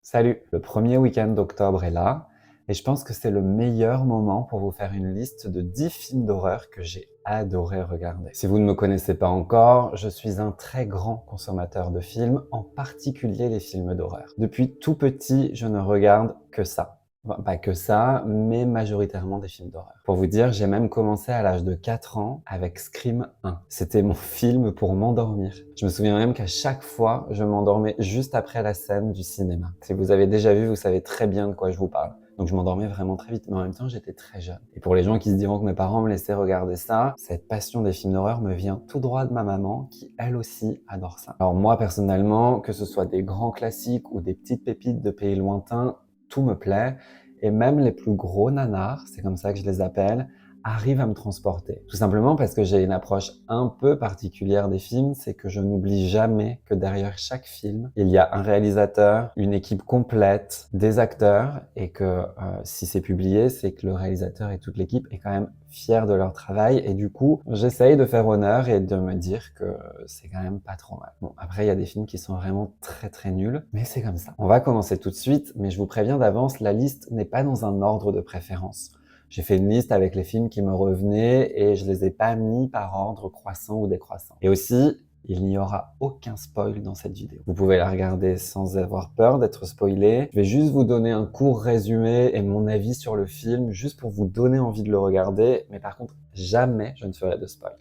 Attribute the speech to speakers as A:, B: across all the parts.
A: Salut! Le premier week-end d'octobre est là et je pense que c'est le meilleur moment pour vous faire une liste de 10 films d'horreur que j'ai adoré regarder. Si vous ne me connaissez pas encore, je suis un très grand consommateur de films, en particulier les films d'horreur. Depuis tout petit, je ne regarde que ça. Enfin, pas que ça, mais majoritairement des films d'horreur. Pour vous dire, j'ai même commencé à l'âge de 4 ans avec Scream 1. C'était mon film pour m'endormir. Je me souviens même qu'à chaque fois, je m'endormais juste après la scène du cinéma. Si vous avez déjà vu, vous savez très bien de quoi je vous parle. Donc je m'endormais vraiment très vite, mais en même temps, j'étais très jeune. Et pour les gens qui se diront que mes parents me laissaient regarder ça, cette passion des films d'horreur me vient tout droit de ma maman, qui elle aussi adore ça. Alors moi, personnellement, que ce soit des grands classiques ou des petites pépites de pays lointains, tout me plaît, et même les plus gros nanars, c'est comme ça que je les appelle, arrivent à me transporter. Tout simplement parce que j'ai une approche un peu particulière des films, c'est que je n'oublie jamais que derrière chaque film, il y a un réalisateur, une équipe complète, des acteurs, et que si c'est publié, c'est que le réalisateur et toute l'équipe est quand même fiers de leur travail, et du coup, j'essaye de faire honneur et de me dire que c'est quand même pas trop mal. Bon, après, il y a des films qui sont vraiment très très nuls, mais c'est comme ça. On va commencer tout de suite, mais je vous préviens d'avance, la liste n'est pas dans un ordre de préférence. J'ai fait une liste avec les films qui me revenaient et je les ai pas mis par ordre croissant ou décroissant. Et aussi, il n'y aura aucun spoil dans cette vidéo. Vous pouvez la regarder sans avoir peur d'être spoilé. Je vais juste vous donner un court résumé et mon avis sur le film, juste pour vous donner envie de le regarder. Mais par contre, jamais je ne ferai de spoil.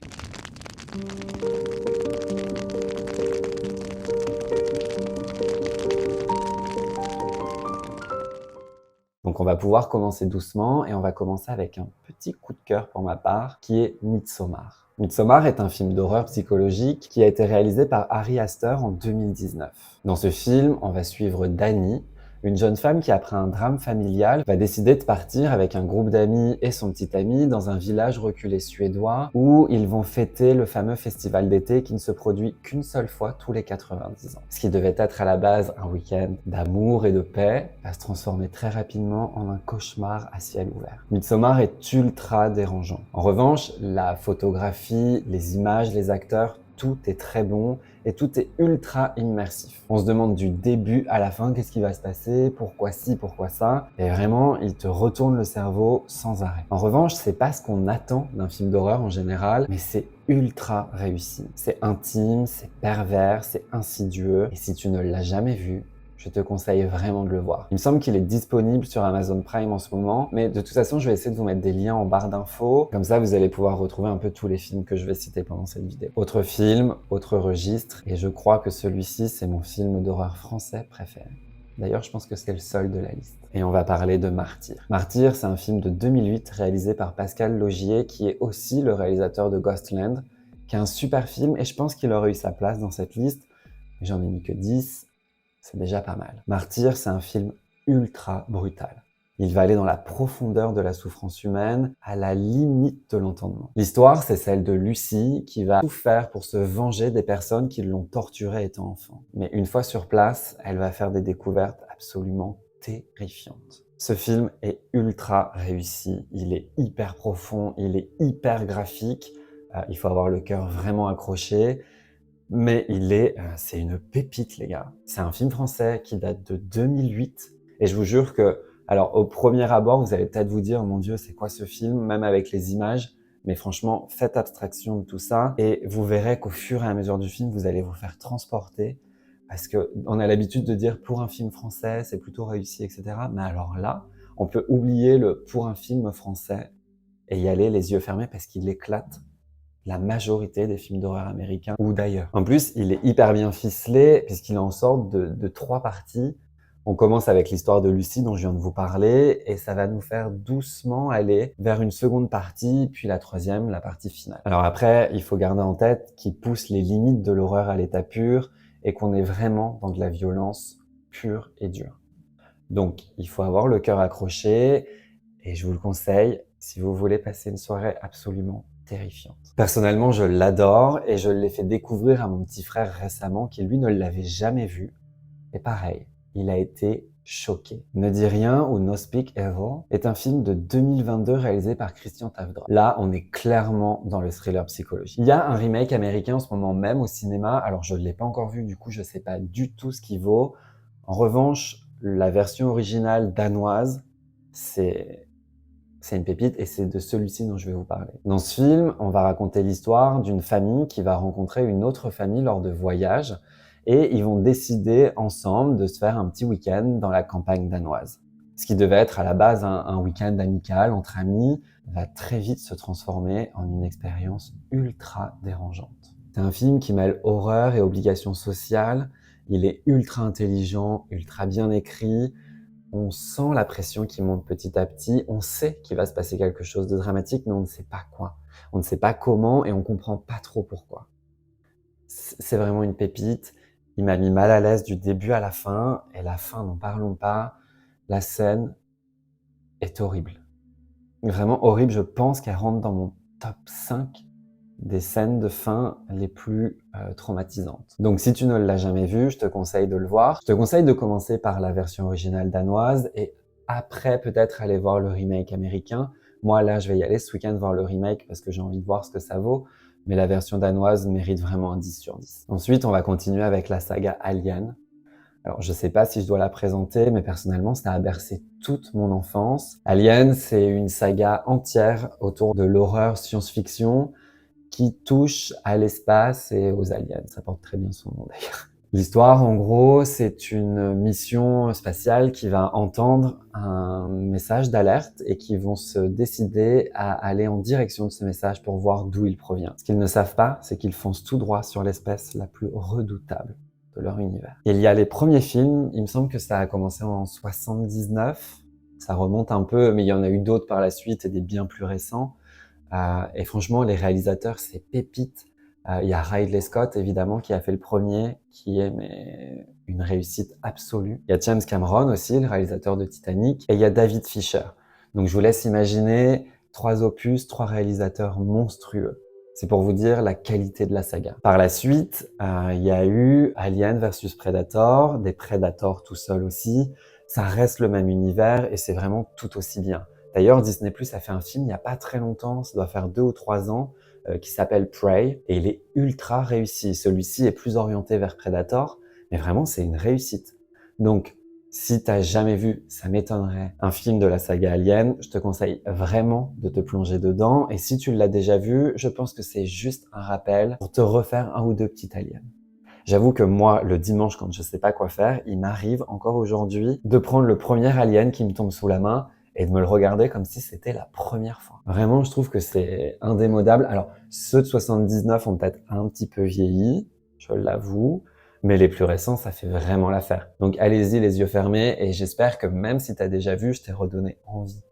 A: Donc on va pouvoir commencer doucement et on va commencer avec un petit coup de cœur pour ma part qui est Midsommar. Midsommar est un film d'horreur psychologique qui a été réalisé par Ari Aster en 2019. Dans ce film, on va suivre Dani, une jeune femme qui, après un drame familial, va décider de partir avec un groupe d'amis et son petit ami dans un village reculé suédois où ils vont fêter le fameux festival d'été qui ne se produit qu'une seule fois tous les 90 ans. Ce qui devait être à la base un week-end d'amour et de paix va se transformer très rapidement en un cauchemar à ciel ouvert. Midsommar est ultra dérangeant. En revanche, la photographie, les images, les acteurs, tout est très bon et tout est ultra immersif. On se demande du début à la fin qu'est-ce qui va se passer, pourquoi ci, pourquoi ça, et vraiment, il te retourne le cerveau sans arrêt. En revanche, c'est pas ce qu'on attend d'un film d'horreur en général, mais c'est ultra réussi. C'est intime, c'est pervers, c'est insidieux, et si tu ne l'as jamais vu, je te conseille vraiment de le voir. Il me semble qu'il est disponible sur Amazon Prime en ce moment, mais de toute façon, je vais essayer de vous mettre des liens en barre d'infos. Comme ça, vous allez pouvoir retrouver un peu tous les films que je vais citer pendant cette vidéo. Autre film, autre registre, et je crois que celui-ci, c'est mon film d'horreur français préféré. D'ailleurs, je pense que c'est le seul de la liste. Et on va parler de Martyr. Martyr, c'est un film de 2008 réalisé par Pascal Laugier, qui est aussi le réalisateur de Ghostland, qui est un super film, et je pense qu'il aurait eu sa place dans cette liste, mais j'en ai mis que 10. C'est déjà pas mal. Martyr, c'est un film ultra brutal. Il va aller dans la profondeur de la souffrance humaine, à la limite de l'entendement. L'histoire, c'est celle de Lucie, qui va tout faire pour se venger des personnes qui l'ont torturée étant enfant. Mais une fois sur place, elle va faire des découvertes absolument terrifiantes. Ce film est ultra réussi, il est hyper profond, il est hyper graphique, il faut avoir le cœur vraiment accroché. Mais c'est une pépite, les gars. C'est un film français qui date de 2008. Et je vous jure que, alors, au premier abord, vous allez peut-être vous dire, mon Dieu, c'est quoi ce film? Même avec les images. Mais franchement, faites abstraction de tout ça. Et vous verrez qu'au fur et à mesure du film, vous allez vous faire transporter. Parce que on a l'habitude de dire, pour un film français, c'est plutôt réussi, etc. Mais alors là, on peut oublier le pour un film français et y aller les yeux fermés parce qu'il éclate la majorité des films d'horreur américains ou d'ailleurs. En plus, il est hyper bien ficelé puisqu'il est en sorte de 3 parties. On commence avec l'histoire de Lucie dont je viens de vous parler et ça va nous faire doucement aller vers une seconde partie, puis la troisième, la partie finale. Alors après, il faut garder en tête qu'il pousse les limites de l'horreur à l'état pur et qu'on est vraiment dans de la violence pure et dure. Donc, il faut avoir le cœur accroché et je vous le conseille si vous voulez passer une soirée absolument terrifiante. Personnellement, je l'adore et je l'ai fait découvrir à mon petit frère récemment qui lui ne l'avait jamais vu. Et pareil, il a été choqué. Ne dis rien ou No Speak Evil est un film de 2022 réalisé par Christian Tavdra. Là, on est clairement dans le thriller psychologique. Il y a un remake américain en ce moment même au cinéma, alors je ne l'ai pas encore vu, du coup je ne sais pas du tout ce qu'il vaut. En revanche, La version originale danoise, c'est une pépite et c'est de celui-ci dont je vais vous parler. Dans ce film, on va raconter l'histoire d'une famille qui va rencontrer une autre famille lors de voyages et ils vont décider ensemble de se faire un petit week-end dans la campagne danoise. Ce qui devait être à la base un week-end amical entre amis va très vite se transformer en une expérience ultra dérangeante. C'est un film qui mêle horreur et obligation sociale. Il est ultra intelligent, ultra bien écrit. On sent la pression qui monte petit à petit. On sait qu'il va se passer quelque chose de dramatique, mais on ne sait pas quoi. On ne sait pas comment et on comprend pas trop pourquoi. C'est vraiment une pépite. Il m'a mis mal à l'aise du début à la fin. Et la fin, n'en parlons pas. La scène est horrible. Vraiment horrible. Je pense qu'elle rentre dans mon top 5 des scènes de fin les plus traumatisantes. Donc si tu ne l'as jamais vu, je te conseille de le voir. Je te conseille de commencer par la version originale danoise et après peut-être aller voir le remake américain. Moi là, je vais y aller ce week-end voir le remake parce que j'ai envie de voir ce que ça vaut. Mais la version danoise mérite vraiment un 10 sur 10. Ensuite, on va continuer avec la saga Alien. Alors, je sais pas si je dois la présenter, mais personnellement, ça a bercé toute mon enfance. Alien, c'est une saga entière autour de l'horreur science-fiction qui touche à l'espace et aux aliens. Ça porte très bien son nom d'ailleurs. L'histoire, en gros, c'est une mission spatiale qui va entendre un message d'alerte et qui vont se décider à aller en direction de ce message pour voir d'où il provient. Ce qu'ils ne savent pas, c'est qu'ils foncent tout droit sur l'espèce la plus redoutable de leur univers. Il y a les premiers films, il me semble que ça a commencé en 79, ça remonte un peu, mais il y en a eu d'autres par la suite et des bien plus récents. Et franchement, les réalisateurs, c'est pépite. Il y a Ridley Scott, évidemment, qui a fait le premier, qui est une réussite absolue. Il y a James Cameron aussi, le réalisateur de Titanic. Et il y a David Fincher. Donc je vous laisse imaginer 3 opus, 3 réalisateurs monstrueux. C'est pour vous dire la qualité de la saga. Par la suite, il y a eu Alien versus Predator, des Predators tout seuls aussi. Ça reste le même univers et c'est vraiment tout aussi bien. D'ailleurs, Disney+ a fait un film il n'y a pas très longtemps, ça doit faire 2 ou 3 ans, qui s'appelle Prey, et il est ultra réussi. Celui-ci est plus orienté vers Predator, mais vraiment, c'est une réussite. Donc, si t'as jamais vu, ça m'étonnerait, un film de la saga Alien, je te conseille vraiment de te plonger dedans, et si tu l'as déjà vu, je pense que c'est juste un rappel pour te refaire un ou deux petits aliens. J'avoue que moi, le dimanche, quand je sais pas quoi faire, il m'arrive encore aujourd'hui de prendre le premier alien qui me tombe sous la main et de me le regarder comme si c'était la première fois. Vraiment, je trouve que c'est indémodable. Alors, ceux de 79 ont peut-être un petit peu vieilli, je l'avoue, mais les plus récents, ça fait vraiment l'affaire. Donc allez-y les yeux fermés et j'espère que même si tu as déjà vu, je t'ai redonné envie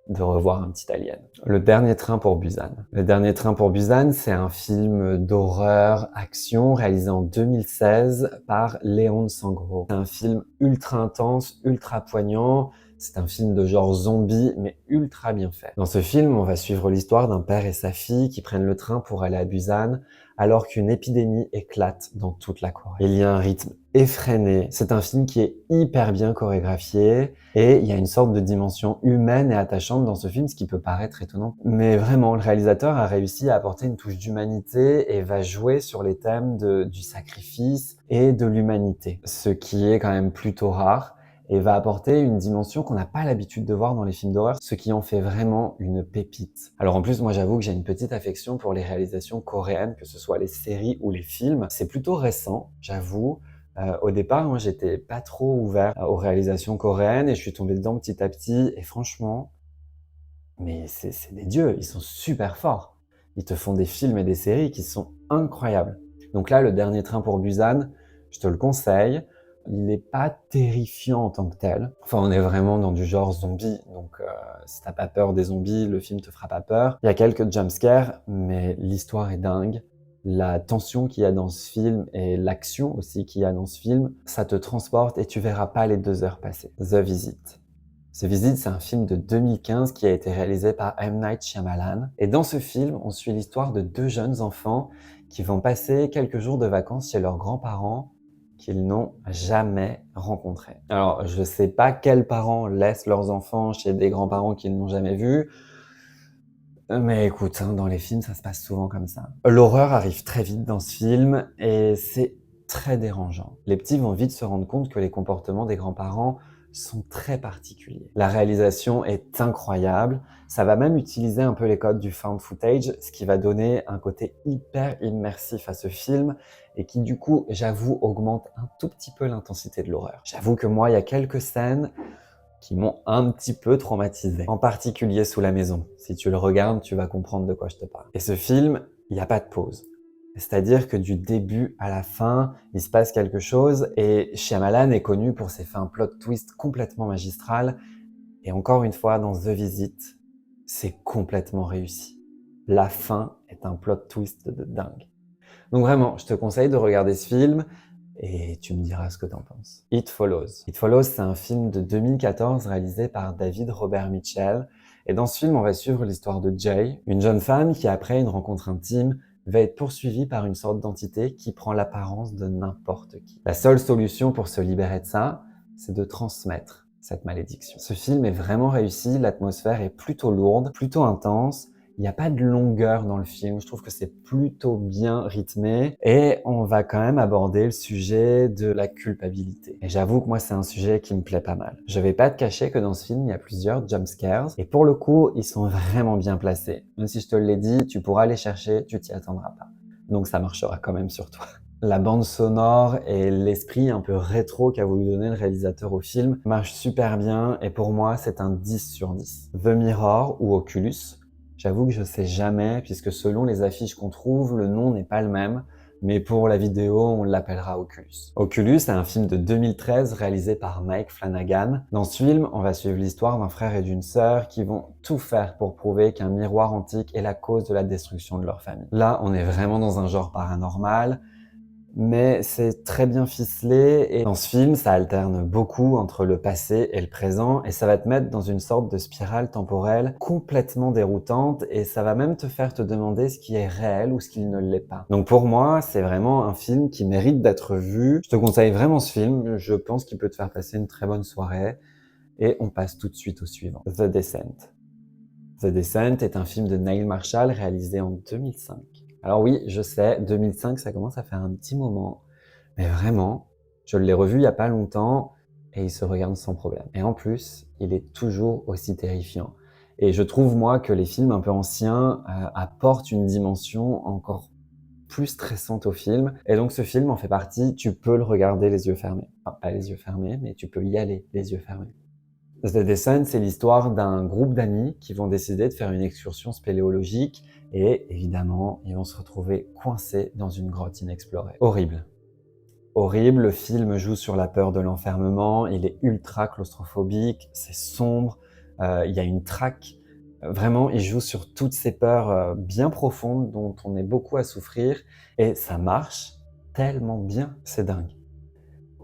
A: de revoir un petit alien. Le dernier train pour Busan. Le dernier train pour Busan, c'est un film d'horreur, action, réalisé en 2016 par Leon Sang-ho. C'est un film ultra intense, ultra poignant. C'est un film de genre zombie, mais ultra bien fait. Dans ce film, on va suivre l'histoire d'un père et sa fille qui prennent le train pour aller à Busan, alors qu'une épidémie éclate dans toute la Corée. Il y a un rythme effréné. C'est un film qui est hyper bien chorégraphié et il y a une sorte de dimension humaine et attachante dans ce film, ce qui peut paraître étonnant. Mais vraiment, le réalisateur a réussi à apporter une touche d'humanité et va jouer sur les thèmes du sacrifice et de l'humanité, ce qui est quand même plutôt rare et va apporter une dimension qu'on n'a pas l'habitude de voir dans les films d'horreur, ce qui en fait vraiment une pépite. Alors en plus, moi j'avoue que j'ai une petite affection pour les réalisations coréennes, que ce soit les séries ou les films. C'est plutôt récent, j'avoue. Au départ, moi j'étais pas trop ouvert aux réalisations coréennes et je suis tombé dedans petit à petit et franchement, mais c'est des dieux, ils sont super forts. Ils te font des films et des séries qui sont incroyables. Donc là, le dernier train pour Busan, je te le conseille. Il n'est pas terrifiant en tant que tel. Enfin, on est vraiment dans du genre zombie, donc si t'as pas peur des zombies, le film te fera pas peur. Il y a quelques jumpscares, mais l'histoire est dingue. La tension qu'il y a dans ce film et l'action aussi qu'il y a dans ce film, ça te transporte et tu verras pas les 2 heures passer. The Visit. The Visit, c'est un film de 2015 qui a été réalisé par M. Night Shyamalan. Et dans ce film, on suit l'histoire de 2 jeunes enfants qui vont passer quelques jours de vacances chez leurs grands-parents qu'ils n'ont jamais rencontrés. Alors, je sais pas quels parents laissent leurs enfants chez des grands-parents qu'ils n'ont jamais vus, mais écoute, hein, dans les films, ça se passe souvent comme ça. L'horreur arrive très vite dans ce film et c'est très dérangeant. Les petits vont vite se rendre compte que les comportements des grands-parents sont très particuliers. La réalisation est incroyable. Ça va même utiliser un peu les codes du found footage, ce qui va donner un côté hyper immersif à ce film et qui du coup, j'avoue, augmente un tout petit peu l'intensité de l'horreur. J'avoue que moi, il y a quelques scènes qui m'ont un petit peu traumatisé, en particulier sous la maison. Si tu le regardes, tu vas comprendre de quoi je te parle. Et ce film, il n'y a pas de pause. C'est-à-dire que du début à la fin, il se passe quelque chose et Shyamalan est connu pour ses fins plot twist complètement magistrales. Et encore une fois, dans The Visit, c'est complètement réussi. La fin est un plot twist de dingue. Donc vraiment, je te conseille de regarder ce film et tu me diras ce que t'en penses. It Follows. It Follows, c'est un film de 2014 réalisé par David Robert Mitchell. Et dans ce film, on va suivre l'histoire de Jay, une jeune femme qui, après une rencontre intime, va être poursuivie par une sorte d'entité qui prend l'apparence de n'importe qui. La seule solution pour se libérer de ça, c'est de transmettre cette malédiction. Ce film est vraiment réussi, l'atmosphère est plutôt lourde, plutôt intense. Il n'y a pas de longueur dans le film, je trouve que c'est plutôt bien rythmé et on va quand même aborder le sujet de la culpabilité. Et j'avoue que moi c'est un sujet qui me plaît pas mal. Je vais pas te cacher que dans ce film il y a plusieurs jump scares et pour le coup ils sont vraiment bien placés. Même si je te l'ai dit, tu pourras les chercher, tu t'y attendras pas. Donc ça marchera quand même sur toi. La bande sonore et l'esprit un peu rétro qu'a voulu donner le réalisateur au film marchent super bien et pour moi c'est un 10 sur 10. The Mirror ou Oculus, j'avoue que je sais jamais, puisque selon les affiches qu'on trouve, le nom n'est pas le même, mais pour la vidéo, on l'appellera Oculus. Oculus est un film de 2013 réalisé par Mike Flanagan. Dans ce film, on va suivre l'histoire d'un frère et d'une sœur qui vont tout faire pour prouver qu'un miroir antique est la cause de la destruction de leur famille. Là, on est vraiment dans un genre paranormal, mais c'est très bien ficelé et dans ce film, ça alterne beaucoup entre le passé et le présent et ça va te mettre dans une sorte de spirale temporelle complètement déroutante et ça va même te faire te demander ce qui est réel ou ce qui ne l'est pas. Donc pour moi, c'est vraiment un film qui mérite d'être vu. Je te conseille vraiment ce film, je pense qu'il peut te faire passer une très bonne soirée et on passe tout de suite au suivant. The Descent. The Descent est un film de Neil Marshall réalisé en 2005. Alors oui, je sais, 2005, ça commence à faire un petit moment, mais vraiment, je l'ai revu il y a pas longtemps et il se regarde sans problème. Et en plus, il est toujours aussi terrifiant. Et je trouve, moi, que les films un peu anciens apportent une dimension encore plus stressante au film. Et donc ce film en fait partie, tu peux le regarder les yeux fermés. Enfin, pas les yeux fermés, mais tu peux y aller les yeux fermés. The Descent, c'est l'histoire d'un groupe d'amis qui vont décider de faire une excursion spéléologique et évidemment, ils vont se retrouver coincés dans une grotte inexplorée. Horrible. Horrible, le film joue sur la peur de l'enfermement, il est ultra claustrophobique, c'est sombre, il y a une traque. Vraiment, il joue sur toutes ces peurs bien profondes dont on est beaucoup à souffrir et ça marche tellement bien, c'est dingue.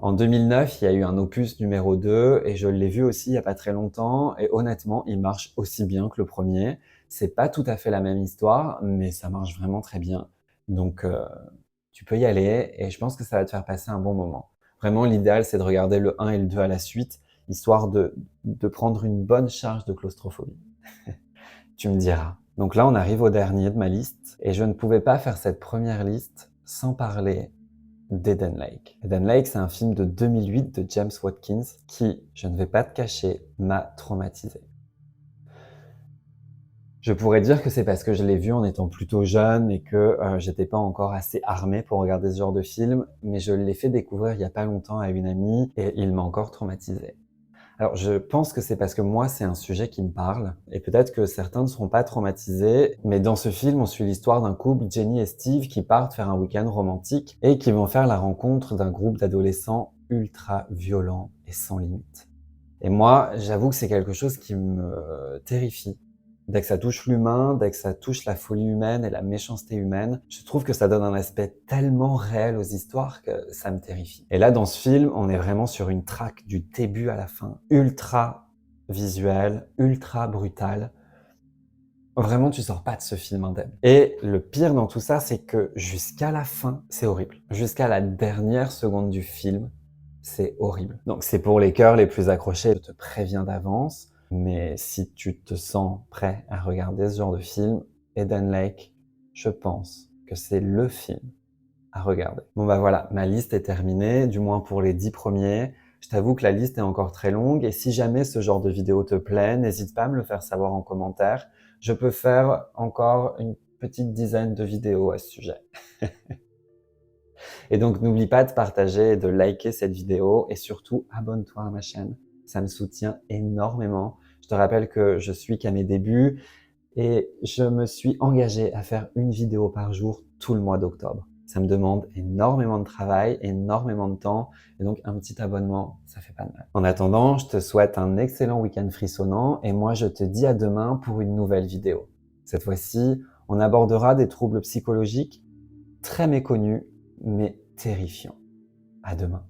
A: En 2009, il y a eu un opus numéro 2 et je l'ai vu aussi il y a pas très longtemps et honnêtement, il marche aussi bien que le premier. C'est pas tout à fait la même histoire, mais ça marche vraiment très bien. Donc, tu peux y aller et je pense que ça va te faire passer un bon moment. Vraiment, l'idéal, c'est de regarder le 1 et le 2 à la suite, histoire de prendre une bonne charge de claustrophobie. Tu me diras. Donc là, on arrive au dernier de ma liste et je ne pouvais pas faire cette première liste sans parler d'Eden Lake. Eden Lake, c'est un film de 2008 de James Watkins qui, je ne vais pas te cacher, m'a traumatisé. Je pourrais dire que c'est parce que je l'ai vu en étant plutôt jeune et que j'étais pas encore assez armé pour regarder ce genre de film, mais je l'ai fait découvrir il y a pas longtemps à une amie et il m'a encore traumatisé. Alors, je pense que c'est parce que moi, c'est un sujet qui me parle, et peut-être que certains ne seront pas traumatisés, mais dans ce film, on suit l'histoire d'un couple, Jenny et Steve, qui partent faire un week-end romantique et qui vont faire la rencontre d'un groupe d'adolescents ultra violents et sans limite. Et moi, j'avoue que c'est quelque chose qui me terrifie. Dès que ça touche l'humain, dès que ça touche la folie humaine et la méchanceté humaine, je trouve que ça donne un aspect tellement réel aux histoires que ça me terrifie. Et là, dans ce film, on est vraiment sur une traque du début à la fin, ultra visuelle, ultra brutale. Vraiment, tu sors pas de ce film indemne. Et le pire dans tout ça, c'est que jusqu'à la fin, c'est horrible. Jusqu'à la dernière seconde du film, c'est horrible. Donc c'est pour les cœurs les plus accrochés, je te préviens d'avance. Mais si tu te sens prêt à regarder ce genre de film, Eden Lake, je pense que c'est le film à regarder. Bon bah voilà, ma liste est terminée, du moins pour les 10 premiers. Je t'avoue que la liste est encore très longue et si jamais ce genre de vidéo te plaît, n'hésite pas à me le faire savoir en commentaire. Je peux faire encore une petite dizaine de vidéos à ce sujet. Et donc, n'oublie pas de partager et de liker cette vidéo et surtout, abonne-toi à ma chaîne. Ça me soutient énormément. Je te rappelle que je suis qu'à mes débuts et je me suis engagé à faire une vidéo par jour tout le mois d'octobre. Ça me demande énormément de travail, énormément de temps et donc un petit abonnement, ça fait pas de mal. En attendant, je te souhaite un excellent week-end frissonnant et moi je te dis à demain pour une nouvelle vidéo. Cette fois-ci, on abordera des troubles psychologiques très méconnus mais terrifiants. À demain.